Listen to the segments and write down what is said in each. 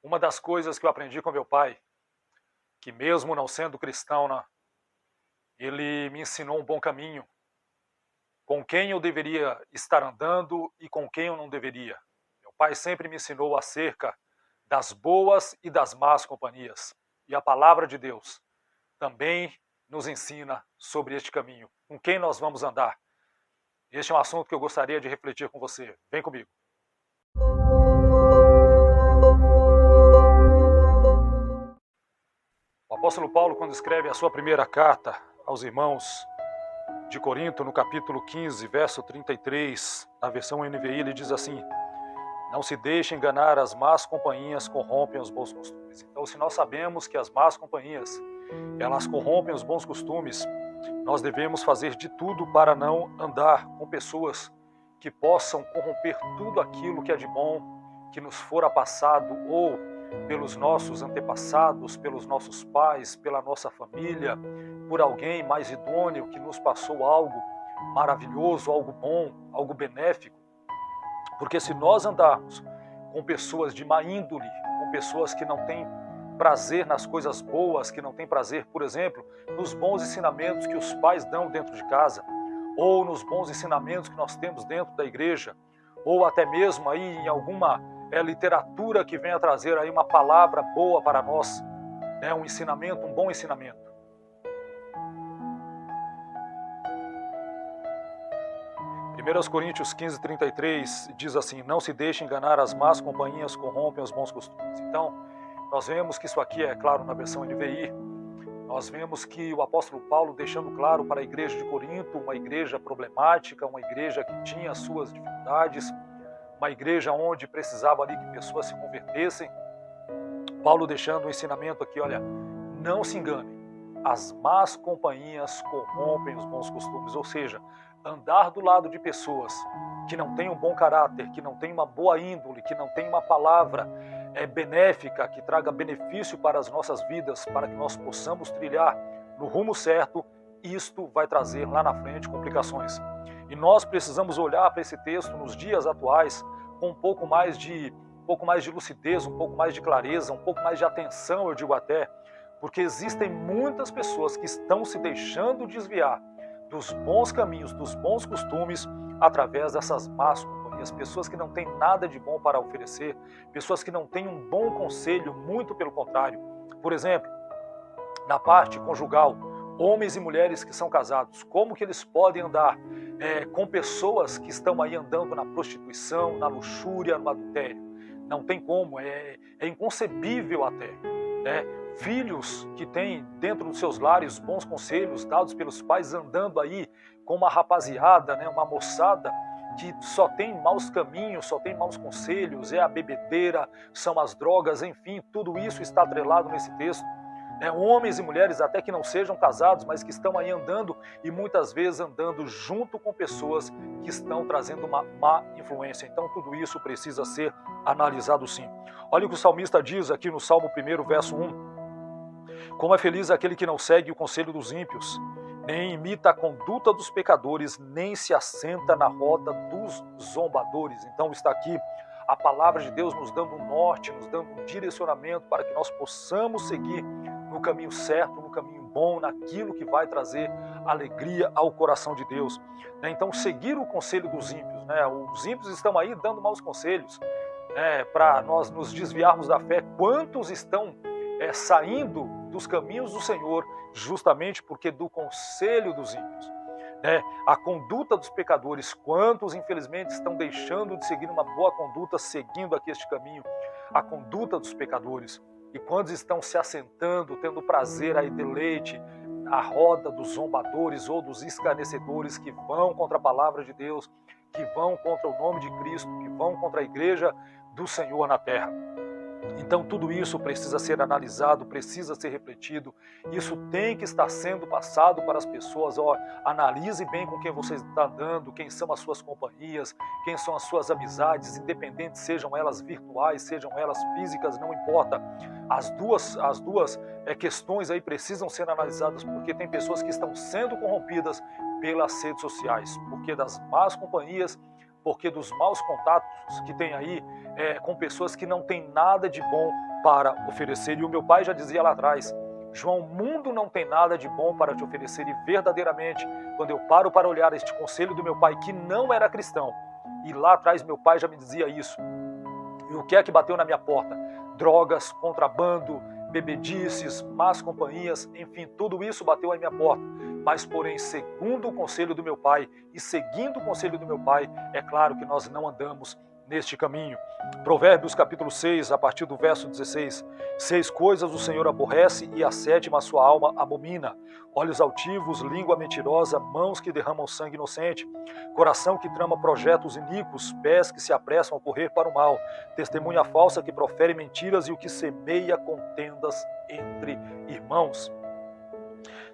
Uma das coisas que eu aprendi com meu pai, que mesmo não sendo cristão, né, ele me ensinou um bom caminho, com quem eu deveria estar andando e com quem eu não deveria. Meu pai sempre me ensinou acerca das boas e das más companhias. E a palavra de Deus também nos ensina sobre este caminho, com quem nós vamos andar. Este é um assunto que eu gostaria de refletir com você. Vem comigo. O apóstolo Paulo, quando escreve a sua primeira carta aos irmãos de Corinto, no capítulo 15, verso 33, na versão NVI, ele diz assim: não se deixe enganar, as más companhias corrompem os bons costumes. Então, se nós sabemos que as más companhias, elas corrompem os bons costumes, nós devemos fazer de tudo para não andar com pessoas que possam corromper tudo aquilo que é de bom, que nos fora passado ou pelos nossos antepassados, pelos nossos pais, pela nossa família, por alguém mais idôneo que nos passou algo maravilhoso, algo bom, algo benéfico. Porque se nós andarmos com pessoas de má índole, com pessoas que não têm prazer nas coisas boas, que não têm prazer, por exemplo, nos bons ensinamentos que os pais dão dentro de casa, ou nos bons ensinamentos que nós temos dentro da igreja, ou até mesmo aí em alguma literatura que venha trazer aí uma palavra boa para nós, né, um ensinamento, um bom ensinamento. 1 Coríntios 15, 33 diz assim: não se deixe enganar, as más companhias corrompem os bons costumes. Então, nós vemos que isso aqui é claro na versão NVI, nós vemos que o apóstolo Paulo deixando claro para a igreja de Corinto, uma igreja problemática, uma igreja que tinha suas dificuldades, uma igreja onde precisava ali que pessoas se convertessem. Paulo deixando um ensinamento aqui, olha, não se engane, as más companhias corrompem os bons costumes, ou seja, andar do lado de pessoas que não têm um bom caráter, que não têm uma boa índole, que não têm uma palavra benéfica, que traga benefício para as nossas vidas, para que nós possamos trilhar no rumo certo, isto vai trazer lá na frente complicações. E nós precisamos olhar para esse texto nos dias atuais com um pouco mais de lucidez, um pouco mais de clareza, um pouco mais de atenção, eu digo até, porque existem muitas pessoas que estão se deixando desviar dos bons caminhos, dos bons costumes, através dessas más companhias, pessoas que não têm nada de bom para oferecer, pessoas que não têm um bom conselho, muito pelo contrário. Por exemplo, na parte conjugal, homens e mulheres que são casados, como que eles podem andar com pessoas que estão aí andando na prostituição, na luxúria, no adultério? Não tem como, é inconcebível até, né? Filhos que têm dentro dos seus lares bons conselhos dados pelos pais, andando aí com uma rapaziada, né, uma moçada que só tem maus caminhos, só tem maus conselhos, é a bebedeira, são as drogas, enfim, tudo isso está atrelado nesse texto. Homens e mulheres até que não sejam casados, mas que estão aí andando e muitas vezes andando junto com pessoas que estão trazendo uma má influência. Então tudo isso precisa ser analisado sim. Olha o que o salmista diz aqui no Salmo 1, verso 1. Como é feliz aquele que não segue o conselho dos ímpios, nem imita a conduta dos pecadores, nem se assenta na roda dos zombadores. Então está aqui a palavra de Deus nos dando um norte, nos dando um direcionamento para que nós possamos seguir no caminho certo, no caminho bom, naquilo que vai trazer alegria ao coração de Deus. Então seguir o conselho dos ímpios, os ímpios estão aí dando maus conselhos, para nós nos desviarmos da fé. Quantos estão saindo dos caminhos do Senhor justamente porque do conselho dos ímpios? A conduta dos pecadores, quantos infelizmente estão deixando de seguir uma boa conduta, seguindo aqui este caminho, a conduta dos pecadores, e quantos estão se assentando, tendo prazer aí, deleite, a roda dos zombadores ou dos escarnecedores que vão contra a palavra de Deus, que vão contra o nome de Cristo, que vão contra a igreja do Senhor na terra. Então tudo isso precisa ser analisado, precisa ser refletido, isso tem que estar sendo passado para as pessoas. Analise bem com quem você está andando, quem são as suas companhias, quem são as suas amizades, independente sejam elas virtuais, sejam elas físicas, não importa. As duas questões aí precisam ser analisadas, porque tem pessoas que estão sendo corrompidas pelas redes sociais, porque das más companhias porque dos maus contatos que tem aí com pessoas que não têm nada de bom para oferecer. E o meu pai já dizia lá atrás: João, o mundo não tem nada de bom para te oferecer. E verdadeiramente, quando eu paro para olhar este conselho do meu pai, que não era cristão, e lá atrás meu pai já me dizia isso, e o que é que bateu na minha porta? Drogas, contrabando, bebedices, más companhias, enfim, tudo isso bateu à minha porta. Mas, porém, segundo o conselho do meu pai e seguindo o conselho do meu pai, é claro que nós não andamos neste caminho. Provérbios capítulo 6, a partir do verso 16. 6 coisas o Senhor aborrece e a sétima a sua alma abomina: olhos altivos, língua mentirosa, mãos que derramam sangue inocente, coração que trama projetos iníquos, pés que se apressam a correr para o mal, testemunha falsa que profere mentiras e o que semeia contendas entre irmãos.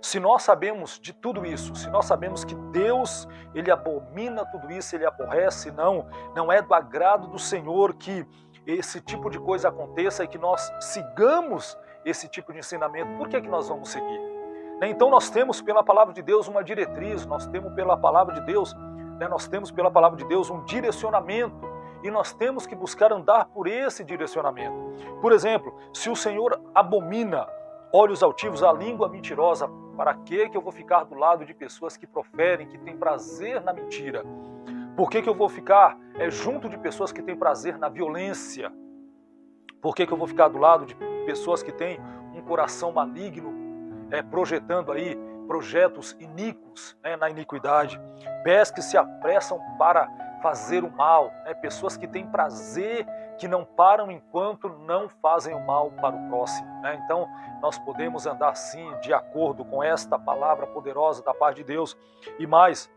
Se nós sabemos de tudo isso, se nós sabemos que Deus, Ele abomina tudo isso, Ele aborrece, não é do agrado do Senhor que esse tipo de coisa aconteça e que nós sigamos esse tipo de ensinamento, por que é que nós vamos seguir? Então nós temos pela palavra de Deus uma diretriz, nós temos pela palavra de Deus um direcionamento, e nós temos que buscar andar por esse direcionamento. Por exemplo, se o Senhor abomina olhos altivos, a língua mentirosa, para que eu vou ficar do lado de pessoas que proferem, que têm prazer na mentira? Por que eu vou ficar junto de pessoas que têm prazer na violência? Por que eu vou ficar do lado de pessoas que têm um coração maligno, projetando aí projetos iníquos, na iniquidade? Pés que se apressam para fazer o mal, pessoas que têm prazer, que não param enquanto não fazem o mal para o próximo. Então, nós podemos andar sim de acordo com esta palavra poderosa da parte de Deus. E mais,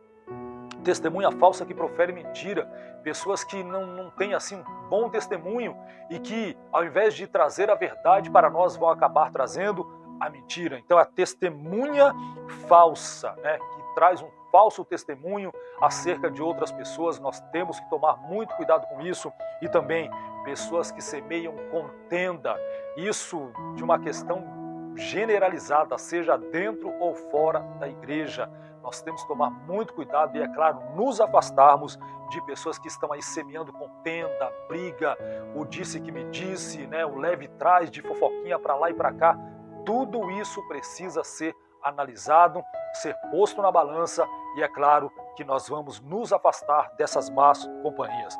testemunha falsa que profere mentira, pessoas que não têm assim um bom testemunho e que, ao invés de trazer a verdade para nós, vão acabar trazendo a mentira. Então, a testemunha falsa, que traz um falso testemunho acerca de outras pessoas, nós temos que tomar muito cuidado com isso. E também pessoas que semeiam contenda, isso de uma questão generalizada, seja dentro ou fora da igreja. Nós temos que tomar muito cuidado e, é claro, nos afastarmos de pessoas que estão aí semeando contenda, briga, o disse que me disse, o leve e traz de fofoquinha para lá e para cá. Tudo isso precisa ser analisado, ser posto na balança, e é claro que nós vamos nos afastar dessas más companhias.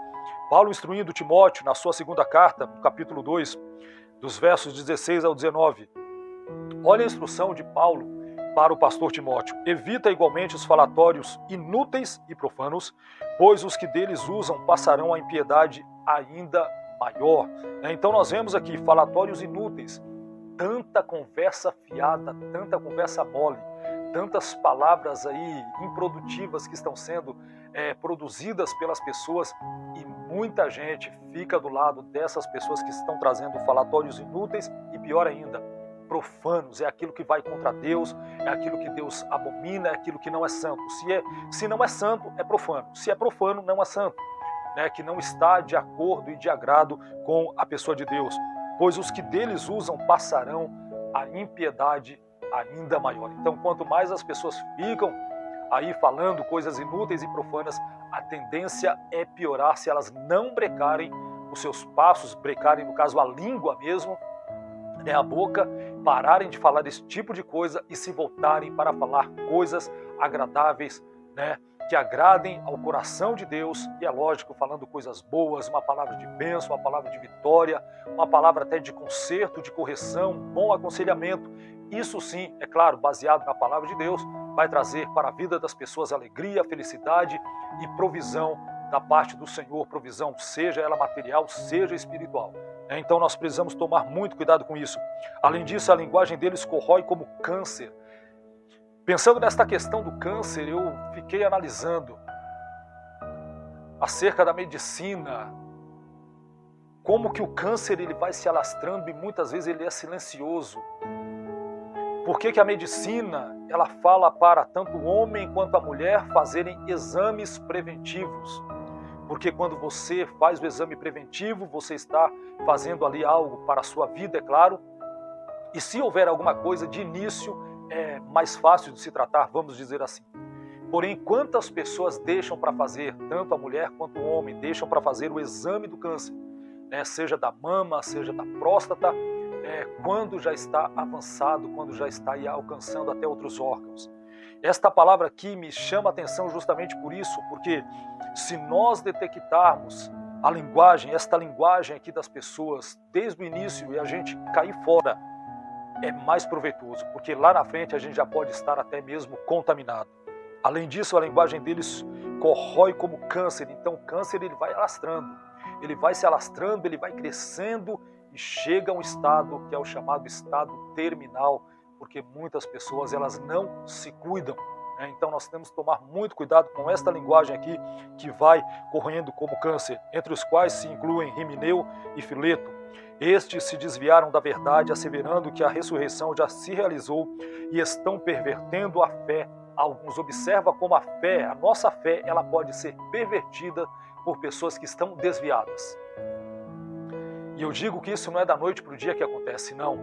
Paulo instruindo Timóteo na sua segunda carta, no capítulo 2, dos versos 16 ao 19. Olha a instrução de Paulo para o pastor Timóteo: evita igualmente os falatórios inúteis e profanos, pois os que deles usam passarão a impiedade ainda maior. Então nós vemos aqui falatórios inúteis, tanta conversa fiada, tanta conversa mole, tantas palavras aí improdutivas que estão sendo produzidas pelas pessoas, e muita gente fica do lado dessas pessoas que estão trazendo falatórios inúteis e, pior ainda, profanos. É aquilo que vai contra Deus, é aquilo que Deus abomina, é aquilo que não é santo. Se não é santo, é profano. Se é profano, não é santo, que não está de acordo e de agrado com a pessoa de Deus. Pois os que deles usam passarão a impiedade ainda maior. Então, quanto mais as pessoas ficam aí falando coisas inúteis e profanas, a tendência é piorar se elas não brecarem os seus passos, brecarem, no caso, a língua mesmo, a boca, pararem de falar esse tipo de coisa e se voltarem para falar coisas agradáveis, que agradem ao coração de Deus. E é lógico, falando coisas boas, uma palavra de bênção, uma palavra de vitória, uma palavra até de conserto, de correção, um bom aconselhamento. Isso sim, é claro, baseado na palavra de Deus, vai trazer para a vida das pessoas alegria, felicidade e provisão da parte do Senhor, provisão, seja ela material, seja espiritual. Então nós precisamos tomar muito cuidado com isso. Além disso, a linguagem deles corrói como câncer. Pensando nesta questão do câncer, eu fiquei analisando acerca da medicina, como que o câncer ele vai se alastrando e muitas vezes ele é silencioso. Por que a medicina ela fala para tanto o homem quanto a mulher fazerem exames preventivos? Porque quando você faz o exame preventivo, você está fazendo ali algo para a sua vida, é claro. E se houver alguma coisa de início, é mais fácil de se tratar, vamos dizer assim. Porém, quantas pessoas deixam para fazer, tanto a mulher quanto o homem, deixam para fazer o exame do câncer, né? Seja da mama, seja da próstata, quando já está avançado, quando já está aí alcançando até outros órgãos. Esta palavra aqui me chama a atenção justamente por isso, porque se nós detectarmos a linguagem, esta linguagem aqui das pessoas desde o início e a gente cair fora, é mais proveitoso, porque lá na frente a gente já pode estar até mesmo contaminado. Além disso, a linguagem deles corrói como câncer, então o câncer ele vai alastrando, ele vai se alastrando, ele vai crescendo e chega a um estado que é o chamado estado terminal, porque muitas pessoas elas não se cuidam. Então nós temos que tomar muito cuidado com esta linguagem aqui que vai corroendo como câncer, entre os quais se incluem Himeneu e Fileto. Estes se desviaram da verdade, asseverando que a ressurreição já se realizou e estão pervertendo a fé. Alguns observa como a fé, a nossa fé, ela pode ser pervertida por pessoas que estão desviadas. E eu digo que isso não é da noite para o dia que acontece, não.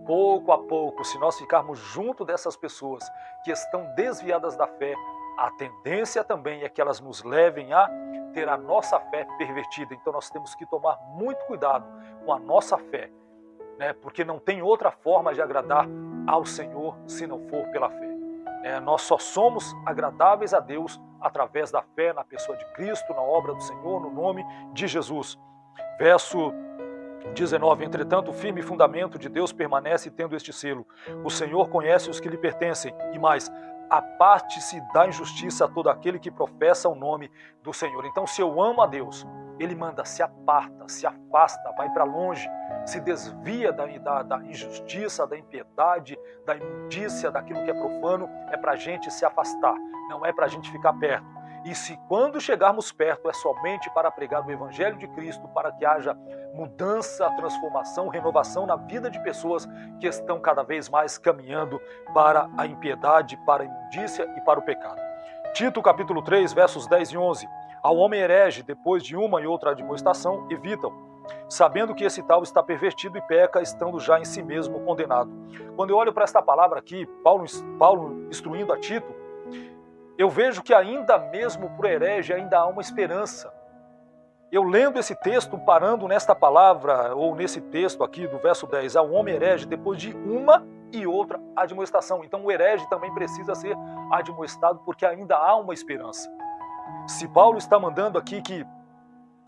Pouco a pouco, se nós ficarmos junto dessas pessoas que estão desviadas da fé, a tendência também é que elas nos levem a ter a nossa fé pervertida. Então nós temos que tomar muito cuidado com a nossa fé, né? Porque não tem outra forma de agradar ao Senhor se não for pela fé. Nós só somos agradáveis a Deus através da fé na pessoa de Cristo, na obra do Senhor, no nome de Jesus. Verso 19, entretanto, o firme fundamento de Deus permanece tendo este selo. O Senhor conhece os que lhe pertencem, e mais, aparte-se da injustiça a todo aquele que professa o nome do Senhor. Então, se eu amo a Deus, Ele manda, se aparta, se afasta, vai para longe, se desvia da injustiça, da impiedade, da imundícia, daquilo que é profano, é para a gente se afastar, não é para a gente ficar perto. E se quando chegarmos perto é somente para pregar o Evangelho de Cristo, para que haja mudança, transformação, renovação na vida de pessoas que estão cada vez mais caminhando para a impiedade, para a imundícia e para o pecado. Tito capítulo 3, versos 10 e 11. Ao homem herege, depois de uma e outra admoestação, evitam, sabendo que esse tal está pervertido e peca, estando já em si mesmo condenado. Quando eu olho para esta palavra aqui, Paulo instruindo a Tito, eu vejo que ainda mesmo para o herege ainda há uma esperança. Eu lendo esse texto, parando nesta palavra, ou nesse texto aqui do verso 10, ao homem herege depois de uma e outra admoestação. Então o herege também precisa ser admoestado porque ainda há uma esperança. Se Paulo está mandando aqui que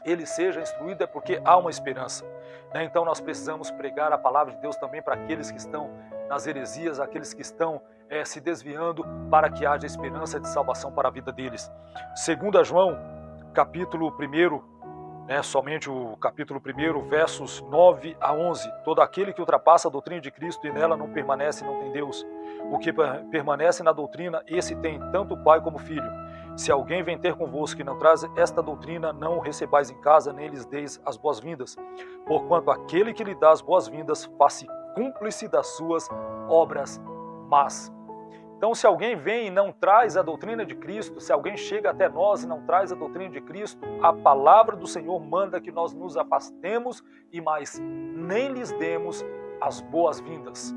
ele seja instruído é porque há uma esperança. Então nós precisamos pregar a palavra de Deus também para aqueles que estão nas heresias, aqueles que estão se desviando, para que haja esperança de salvação para a vida deles. 2 João, capítulo 1, somente o capítulo 1, versos 9 a 11. Todo aquele que ultrapassa a doutrina de Cristo e nela não permanece, não tem Deus. O que permanece na doutrina, esse tem tanto o Pai como o Filho. Se alguém vem ter convosco e não traz esta doutrina, não o recebais em casa, nem lhes deis as boas-vindas. Porquanto aquele que lhe dá as boas-vindas, faça cúmplice das suas obras más. Então, se alguém vem e não traz a doutrina de Cristo, se alguém chega até nós e não traz a doutrina de Cristo, a palavra do Senhor manda que nós nos afastemos e mais nem lhes demos as boas-vindas.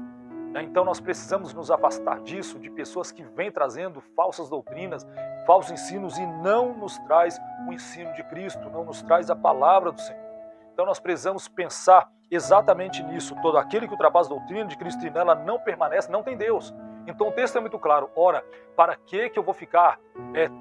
Então nós precisamos nos afastar disso, de pessoas que vêm trazendo falsas doutrinas, falsos ensinos e não nos traz o ensino de Cristo, não nos traz a palavra do Senhor. Então nós precisamos pensar exatamente nisso. Todo aquele que ultrapassa a doutrina de Cristo e nela não permanece, não tem Deus. Então o texto é muito claro. Ora, para que eu vou ficar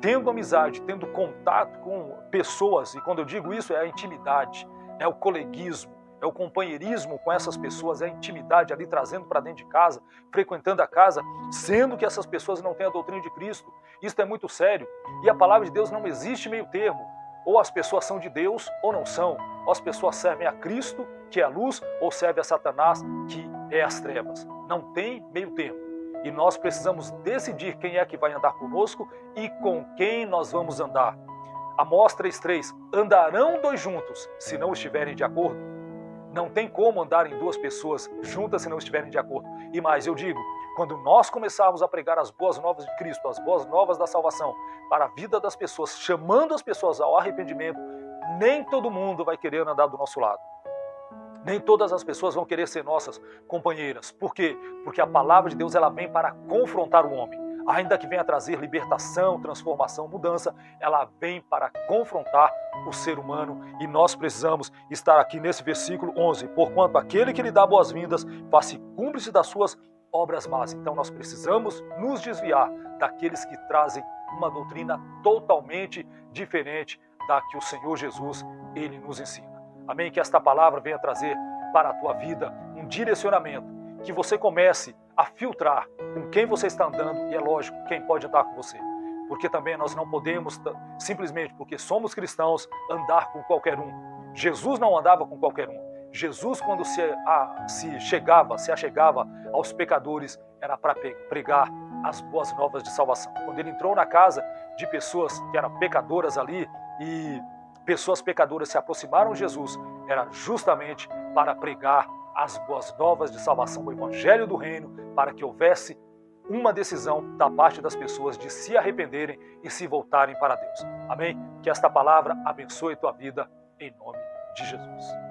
tendo amizade, tendo contato com pessoas? E quando eu digo isso, é a intimidade, é o coleguismo, é o companheirismo com essas pessoas, é a intimidade ali trazendo para dentro de casa, frequentando a casa, sendo que essas pessoas não têm a doutrina de Cristo. Isso é muito sério. E a palavra de Deus não existe meio termo. Ou as pessoas são de Deus ou não são. Ou as pessoas servem a Cristo, que é a luz, ou servem a Satanás, que é as trevas. Não tem meio termo. E nós precisamos decidir quem é que vai andar conosco e com quem nós vamos andar. Amós 3,3: andarão dois juntos se não estiverem de acordo? Não tem como andarem duas pessoas juntas se não estiverem de acordo. E mais, eu digo, quando nós começarmos a pregar as boas novas de Cristo, as boas novas da salvação para a vida das pessoas, chamando as pessoas ao arrependimento, nem todo mundo vai querer andar do nosso lado. Nem todas as pessoas vão querer ser nossas companheiras. Por quê? Porque a palavra de Deus ela vem para confrontar o homem. ainda que venha trazer libertação, transformação, mudança, ela vem para confrontar o ser humano, e nós precisamos estar aqui nesse versículo 11, porquanto aquele que lhe dá boas-vindas faz-se cúmplice das suas obras más. Então nós precisamos nos desviar daqueles que trazem uma doutrina totalmente diferente da que o Senhor Jesus, ele nos ensina. Amém? Que esta palavra venha trazer para a tua vida um direcionamento, que você comece a filtrar com quem você está andando, e é lógico, quem pode andar com você. Porque também nós não podemos, simplesmente porque somos cristãos, andar com qualquer um. Jesus não andava com qualquer um. Jesus, quando se achegava aos pecadores, era para pregar as boas novas de salvação. Quando ele entrou na casa de pessoas que eram pecadoras ali, e pessoas pecadoras se aproximaram de Jesus, era justamente para pregar as boas novas de salvação, o evangelho do reino, para que houvesse uma decisão da parte das pessoas de se arrependerem e se voltarem para Deus. Amém? Que esta palavra abençoe tua vida, em nome de Jesus.